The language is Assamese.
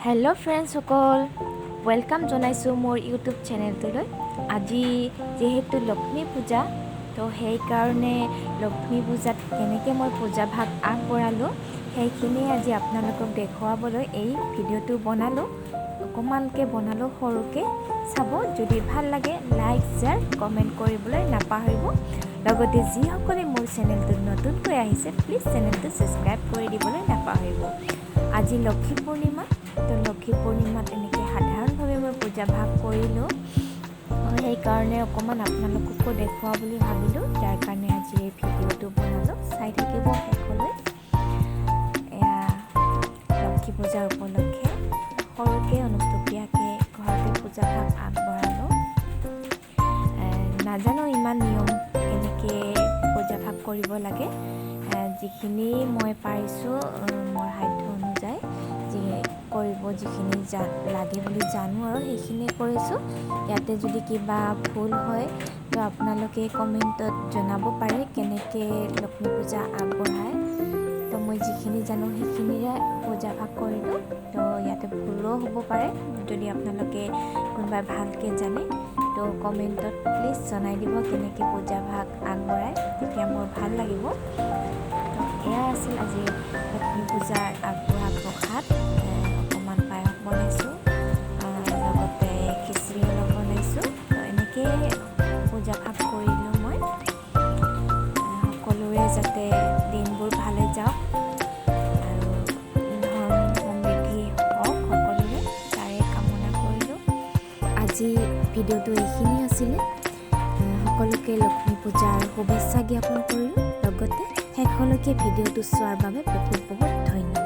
हेलो फ्रेंड्स सकल वेलकाम जनाइছো मोर यूट्यूब चेनेलटলৈ আজি যেহেতু লক্ষ্মী পূজা তো সেই কাৰণে লক্ষ্মী পূজাত কেনেকৈ মই পূজা ভাগ আগবঢ়ালো সেইখিনি আজি আপোনালোকক দেখুৱাবলৈ এই ভিডিঅ'টো বনালো অকমানকে বনালো সৰুকে চাব যদি ভাল লাগে লাইক শেয়াৰ কমেন্ট কৰিবলৈ নাপাহৰিব লগতে যিসকলে মোৰ চেনেলটো নতুনকৈ আহিছে প্লিজ চেনেলটো সাবস্ক্ৰাইব কৰি দিবলৈ নাপাহৰিব আজি লক্ষ্মী পূৰ্ণিমা তো লক্ষ্মী পূৰ্ণিমাত এনেকৈ সাধাৰণভাৱে মই পূজা ভাগ কৰিলোঁ সেই কাৰণে অকমান আপোনালোককো দেখুৱা বুলি ভাবিলোঁ যাৰ কাৰণে আজি এই ভিডিঅ'টো বনালোঁ চাই থাকিব শেষলৈ এয়া লক্ষ্মী পূজাৰ উপলক্ষে সৰুকৈ অনুষ্টুপীয়াকৈ ঘৰতে পূজা ভাগ আগবঢ়ালোঁ নাজানো ইমান নিয়ম কেনেকৈ পূজা ভাগ কৰিব লাগে যিখিনি মই পাৰিছোঁ মোৰ সাধ্য অনুযায়ী কৰিব যিখিনি লাগে বুলি জানো আৰু সেইখিনি কৰিছোঁ ইয়াতে যদি কিবা ভুল হয় তো আপোনালোকে কমেণ্টত জনাব পাৰে কেনেকৈ লক্ষ্মী পূজা আগবঢ়ায় তো মই যিখিনি জানো সেইখিনিৰে পূজা ভাগ কৰিলোঁ তো ইয়াতে ভুলো হ'ব পাৰে যদি আপোনালোকে কোনোবাই ভালকৈ জানে তো কমেণ্টত প্লিজ জনাই দিব কেনেকৈ পূজা ভাগ আগবঢ়ায় তেতিয়া মোৰ ভাল লাগিব তো এয়া আছিল আজি লক্ষ্মী পূজাৰ আগবঢ়া প্ৰসাদ অকণমান পায়স বনাইছোঁ লগতে খিচিৰি অলপ বনাইছোঁ তো এনেকৈ পূজা ভাগ কৰিলোঁ মই সকলোৰে যাতে দিনবোৰ ভালে যাওক আৰু ধন সমৃদ্ধি হওক সকলোৰে তাৰে কামনা কৰিলোঁ আজি ভিডিঅ'টো এইখিনি আছিলে সকলোকে লক্ষ্মী পূজাৰ শুভেচ্ছা জ্ঞাপন কৰিলোঁ লগতে শেষলৈকে ভিডিঅ'টো চোৱাৰ বাবে বহুত বহুত ধন্যবাদ।